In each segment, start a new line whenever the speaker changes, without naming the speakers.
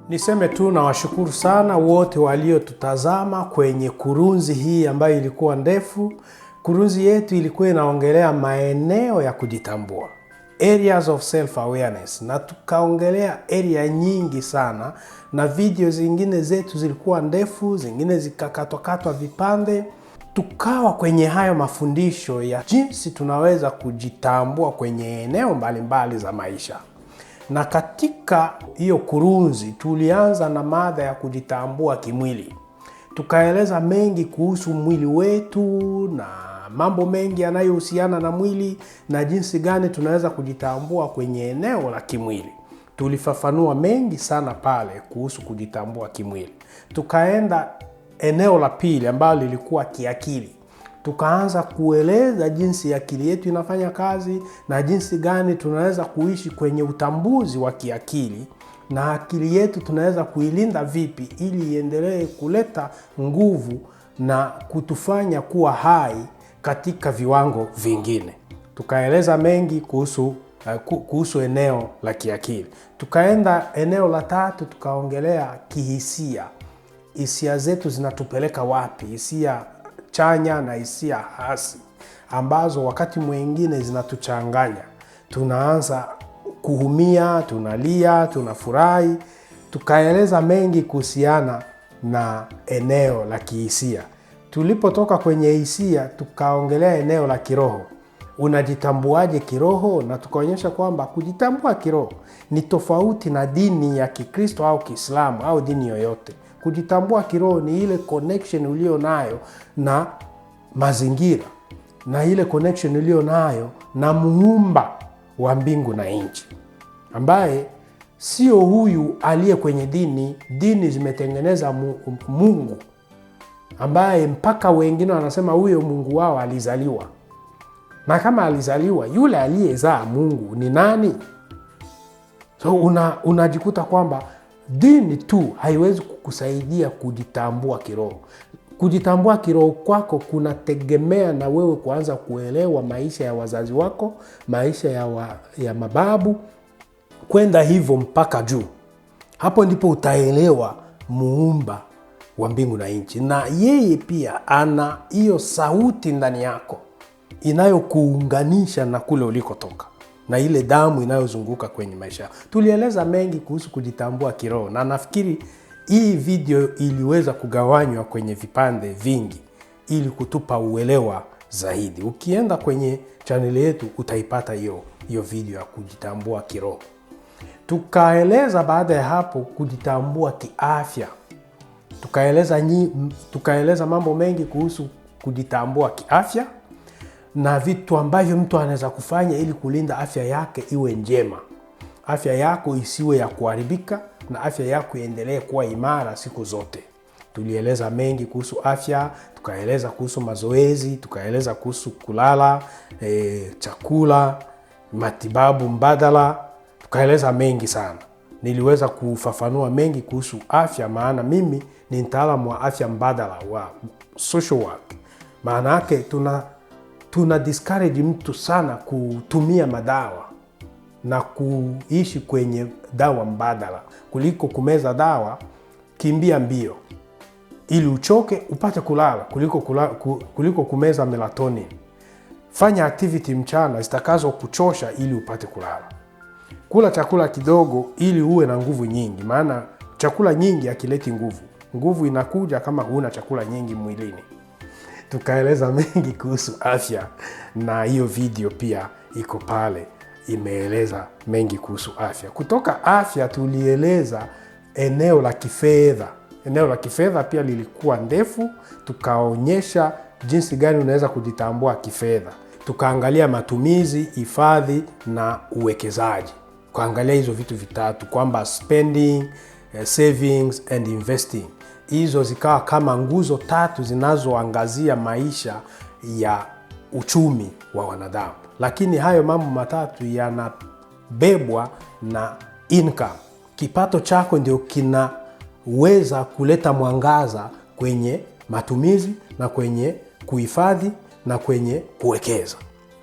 Niseme tu na washukuru sana wote waliotutazama kwenye kurunzi hii ambayo ilikuwa ndefu. Kurunzi yetu ilikuwa inaongelea maeneo ya kujitambua, areas of self awareness, na tukaongelea area nyingi sana, na video zingine zetu zilikuwa ndefu, zingine zikakatwa vipande. Tukawa kwenye hayo mafundisho ya jinsi tunaweza kujitambua kwenye eneo mbalimbali za maisha. Na katika hiyo kurunzi tulianza na mada ya kujitambua kimwili. Tukaeleza mengi kuhusu mwili wetu na mambo mengi yanayohusiana na mwili na jinsi gani tunaweza kujitambua kwenye eneo la kimwili. Tulifafanua mengi sana pale kuhusu kujitambua kimwili. Tukaenda eneo la pili ambalo lilikuwa kiakili. Tukaanza kueleza jinsi akili yetu inafanya kazi na jinsi gani tunaweza kuishi kwenye utambuzi wa kiakili, na akili yetu tunaweza kuilinda vipi ili iendelee kuleta nguvu na kutufanya kuwa hai katika viwango vingine. Tukaeleza mengi kuhusu eneo la kiakili. Tukaenda eneo la tatu, tukaongelea kihisia. Hisia zetu zinatupeleka wapi? Hisia chanya na hisia hasi ambazo wakati mwingine zinatuchanganya. Tunaanza kuhumia, tunalia, tunafurahi. Tukaeleza mengi kuhusiana na eneo la kihisia. Tulipotoka kwenye hisia, tukaongelea eneo la kiroho. Unajitambuaje kiroho? Na tukaonyesha kwamba kujitambua kiroho ni tofauti na dini ya Kikristo au Kiislamu au dini yoyote. Kujitambua kiroho ni ile connection ulio nayo na mazingira, na ile connection ulio nayo na muumba wa mbingu na nchi, ambaye sio huyu aliye kwenye dini. Dini zimetengeneza Mungu ambaye mpaka wengine wanasema huyo Mungu wao alizaliwa. Na kama alizaliwa, yule aliyezaa Mungu ni nani? So unajikuta kwamba dini tu haiwezi kukusaidia kujitambua kiroho. Kujitambua kiroho kwako kunategemea na wewe kuanza kuelewa maisha ya wazazi wako, maisha ya mababu, kwenda hivyo mpaka juu. Hapo ndipo utaelewa muumba wa mbingu na nchi, na yeye pia ana hiyo sauti ndani yako inayokuunganisha na kule ulikotoka na ile damu inayozunguka kwenye maisha. Tulieleza mengi kuhusu kujitambua kiroho, na nafikiri hii video iliweza kugawanywa kwenye vipande vingi ili kutupa uelewa zaidi. Ukienda kwenye channel yetu utaipata hiyo video ya kujitambua kiroho. Tukaeleza baada ya hapo kujitambua kiafya. Tukaeleza mambo mengi kuhusu kujitambua kiafya na vitu ambavyo mtu anaweza kufanya ili kulinda afya yake iwe njema. Afya yako isiwe ya kuharibika na afya yako iendelee kuwa imara siku zote. Tulieleza mengi kuhusu afya, tukaeleza kuhusu mazoezi, tukaeleza kuhusu kulala, chakula, matibabu mbadala, tukaeleza mengi sana. Niliweza kufafanua mengi kuhusu afya, maana mimi ni mtaalamu wa afya mbadala wa social work. Maana yake tuna discourage mtu sana kutumia madawa na kuishi kwenye dawa mbadala. Kuliko kumeza dawa, kimbia mbio ili uchoke upate kulala, kuliko kumeza melatonin. Fanya activity mchana zitakazo kuchosha ili upate kulala. Kula chakula kidogo ili uwe na nguvu nyingi, maana chakula nyingi hakileti nguvu. Nguvu inakuja kama huna chakula nyingi mwilini. Tukaeleza mengi kuhusu afya, na hiyo video pia iko pale, imeeleza mengi kuhusu afya. Kutoka afya tulieleza eneo la kifedha. Eneo la kifedha pia lilikuwa ndefu. Tukaonyesha jinsi gani unaweza kujitambua kifedha. Tukaangalia matumizi, hifadhi na uwekezaji. Kuangalia hizo vitu vitatu, kwamba spending, savings and investing. Hizo zikawa kama nguzo tatu zinazoangazia maisha ya uchumi wa wanadamu. Lakini hayo mambo matatu yanabebwa na income. Kipato chako ndio kinaweza kuleta mwangaza kwenye matumizi na kwenye kuhifadhi na kwenye kuwekeza.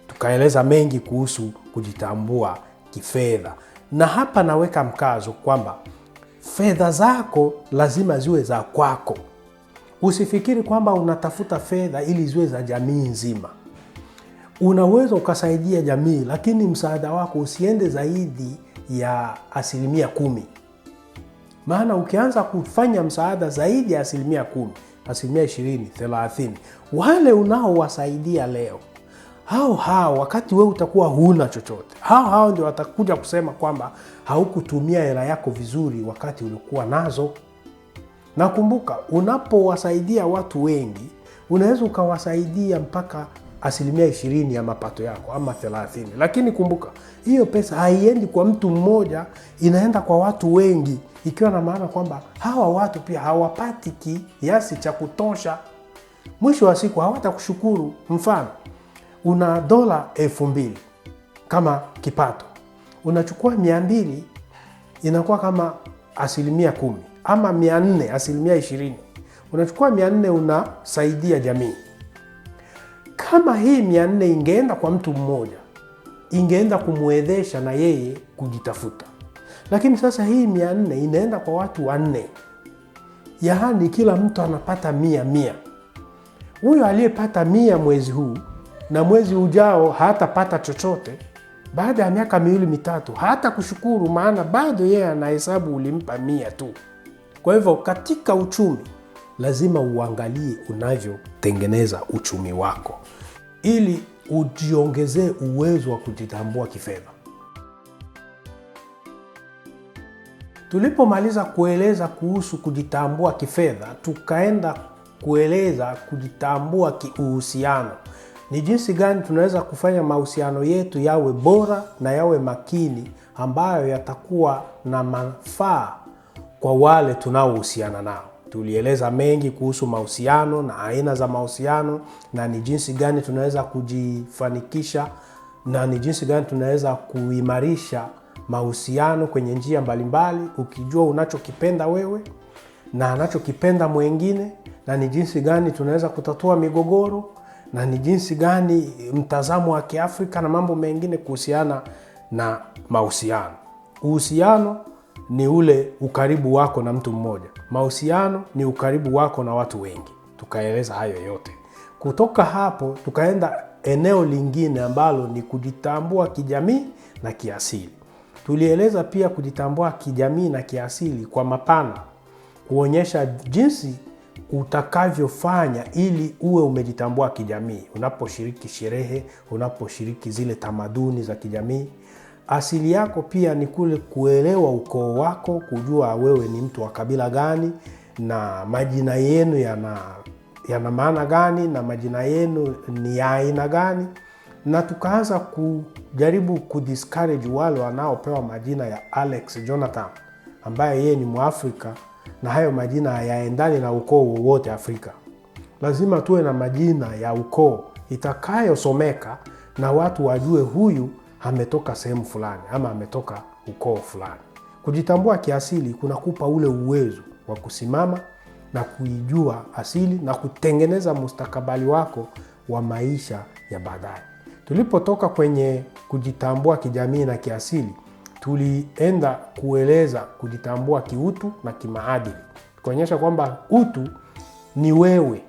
Tukaeleza mengi kuhusu kujitambua kifedha. Na hapa naweka mkazo kwamba fedha zako lazima ziwe za kwako. Usifikiri kwamba unatafuta fedha ili ziwe za jamii nzima. Unaweza ukasaidia jamii, lakini msaada wako usiende zaidi ya 10%. Maana ukianza kufanya msaada zaidi ya 10%, 20%, 30%, wale unaowasaidia leo, hao wakati wewe utakuwa huna chochote, hao ndio watakuja kusema kwamba haukutumia hela yako vizuri wakati ulikuwa nazo. Nakumbuka, unapowasaidia watu wengi, unaweza ukawasaidia mpaka 20% ya mapato yako ama 30%. Lakini kumbuka, hiyo pesa haiendi kwa mtu mmoja, inaenda kwa watu wengi, ikiwa na maana kwamba hawa watu pia hawapati kiasi cha kutosha. Mwisho wa siku hawatakushukuru. Mfano, una $2,000 kama kipato, unachukua 200, inakuwa kama 10%, ama 400, 20%. Unachukua 400 unasaidia jamii. Kama hii 400 ingeenda kwa mtu mmoja, ingeenda kumwezesha na yeye kujitafuta. Lakini sasa hii 400 inaenda kwa watu 4, yaani kila mtu anapata 100. Huyo aliyepata 100 mwezi huu na mwezi ujao hatapata chochote, baada ya miaka 2-3 hata kushukuru, maana bado yeye anahesabu ulimpa 100 tu. Kwa hivyo katika uchumi lazima uangalie unavyotengeneza uchumi wako ili ujiongezee uwezo wa kujitambua kifedha. Tulipomaliza kueleza kuhusu kujitambua kifedha, tukaenda kueleza kujitambua kiuhusiano. Ni jinsi gani tunaweza kufanya mahusiano yetu yawe bora na yawe makini, ambayo yatakuwa na manufaa kwa wale tunaohusiana nao. Tulieleza mengi kuhusu mahusiano na aina za mahusiano, na ni jinsi gani tunaweza kujifanikisha, na ni jinsi gani tunaweza kuimarisha mahusiano kwenye njia mbalimbali, ukijua unachokipenda wewe na anachokipenda mwingine, na ni jinsi gani tunaweza kutatua migogoro, na ni jinsi gani mtazamo wa Kiafrika na mambo mengine kuhusiana na mahusiano. Uhusiano ni ule ukaribu wako na mtu mmoja. Mahusiano ni ukaribu wako na watu wengi. Tukaeleza hayo yote. Kutoka hapo tukaenda eneo lingine ambalo ni kujitambua kijamii na kiasili. Tulieleza pia kujitambua kijamii na kiasili kwa mapana, kuonyesha jinsi utakavyofanya ili uwe umejitambua kijamii. Unaposhiriki sherehe, unaposhiriki zile tamaduni za kijamii. Asili yako pia ni kule kuelewa ukoo wako, kujua wewe ni mtu wa kabila gani, na majina yenu yana maana gani, na majina yenu ni ya aina gani. Na tukaanza kujaribu kudiscourage wale wanaopewa majina ya Alex Jonathan, ambaye yeye ni Mwafrika, na hayo majina hayaendani na ukoo wowote Afrika. Lazima tuwe na majina ya ukoo itakayosomeka na watu wajue huyu ametoka sehemu fulani ama ametoka ukoo fulani. Kujitambua kiasili kunakupa ule uwezo wa kusimama na kuijua asili na kutengeneza mustakabali wako wa maisha ya baadaye. Tulipotoka kwenye kujitambua kijamii na kiasili, tulienda kueleza kujitambua kiutu na kimaadili. Tukaonyesha kwamba utu ni wewe,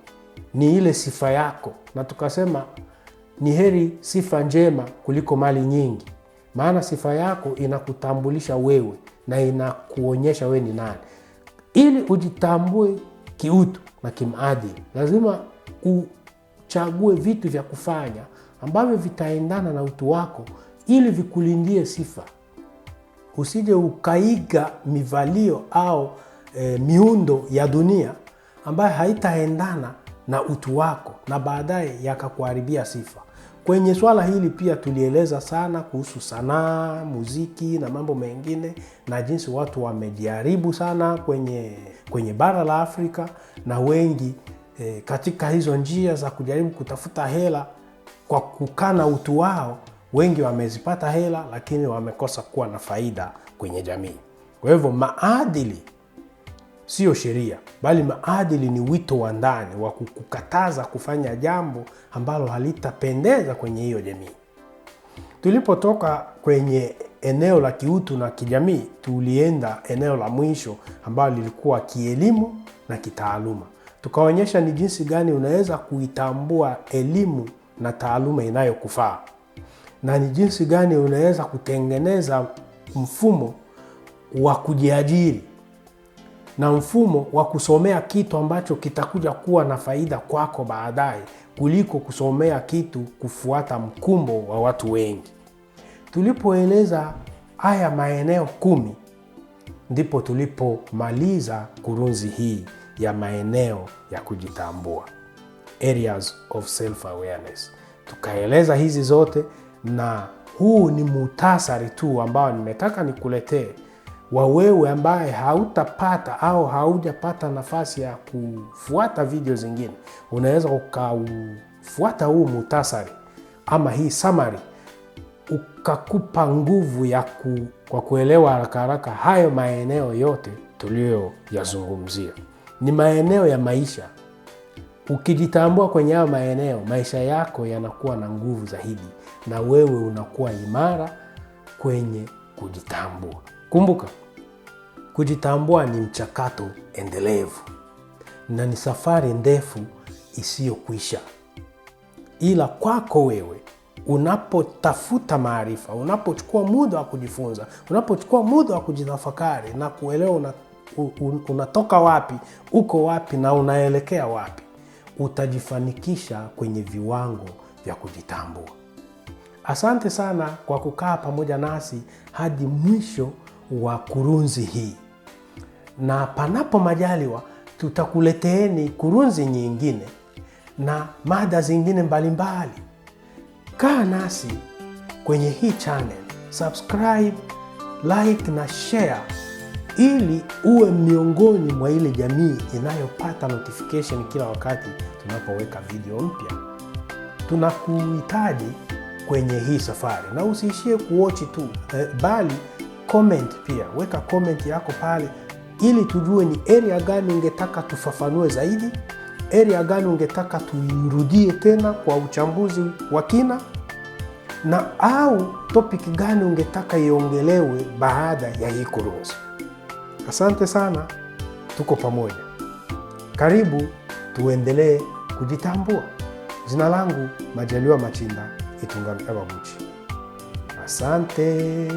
ni ile sifa yako, na tukasema ni heri sifa njema kuliko mali nyingi, maana sifa yako inakutambulisha wewe na inakuonyesha wewe ni nani. Ili ujitambue kiutu na kimaadili, lazima uchague vitu vya kufanya ambavyo vitaendana na utu wako ili vikulindie sifa. Usije ukaiga mivalio au miundo ya dunia ambayo haitaendana na utu wako na baadaye yakakuharibia sifa. Kwenye swala hili pia tulieleza sana kuhusu sanaa, muziki na mambo mengine, na jinsi watu wamejaribu sana kwenye bara la Afrika, na wengi katika hizo njia za kujaribu kutafuta hela kwa kukana utu wao, wengi wamezipata hela lakini wamekosa kuwa na faida kwenye jamii. Kwa hivyo maadili sio sheria, bali maadili ni wito wa ndani wa kukataza kufanya jambo ambalo halitapendeza kwenye hiyo jamii. Tulipotoka kwenye eneo la kiutu na kijamii, tulienda eneo la mwisho ambalo lilikuwa kielimu na kitaaluma. Tukaonyesha ni jinsi gani unaweza kuitambua elimu na taaluma inayokufaa, na ni jinsi gani unaweza kutengeneza mfumo wa kujiajiri na mfumo wa kusomea kitu ambacho kitakuja kuwa na faida kwako baadaye, kuliko kusomea kitu kufuata mkumbo wa watu wengi. Tulipoeleza haya maeneo 10, ndipo tulipomaliza kurunzi hii ya maeneo ya kujitambua, areas of self awareness. Tukaeleza hizi zote, na huu ni muhtasari tu ambao nimetaka nikuletee wa wewe ambaye hautapata au haujapata nafasi ya kufuata video zingine. Unaweza ukaufuata huu muhtasari ama hii summary, ukakupa nguvu ya kwa kuelewa haraka haraka hayo maeneo yote tuliyoyazungumzia. Ni maeneo ya maisha. Ukijitambua kwenye hayo maeneo, maisha yako yanakuwa na nguvu zaidi, na wewe unakuwa imara kwenye kujitambua. Kumbuka, kujitambua ni mchakato endelevu na ni safari ndefu isiyokwisha. Ila kwako wewe, unapotafuta maarifa, unapochukua muda wa kujifunza, unapochukua muda wa kujitafakari na kuelewa unatoka wapi, uko wapi na unaelekea wapi, utajifanikisha kwenye viwango vya kujitambua. Asante sana kwa kukaa pamoja nasi hadi mwisho wa kurunzi hii, na panapo majaliwa tutakuleteeni kurunzi nyingine na mada zingine mbalimbali. Kaa nasi kwenye hii channel, subscribe, like na share, ili uwe miongoni mwa ile jamii inayopata notification kila wakati tunapoweka video mpya. Tunakuhitaji kwenye hii safari, na usiishie kuwatch tu, bali comment pia. Weka comment yako pale ili tujue ni area gani ungetaka tufafanue zaidi, area gani ungetaka tuirudie tena kwa uchambuzi wa kina, na au topic gani ungetaka iongelewe baada ya hii kurunzi. Asante sana, tuko pamoja. Karibu tuendelee kujitambua. Jina langu Majaliwa Machinda Itungano Ebabuchi. Asante.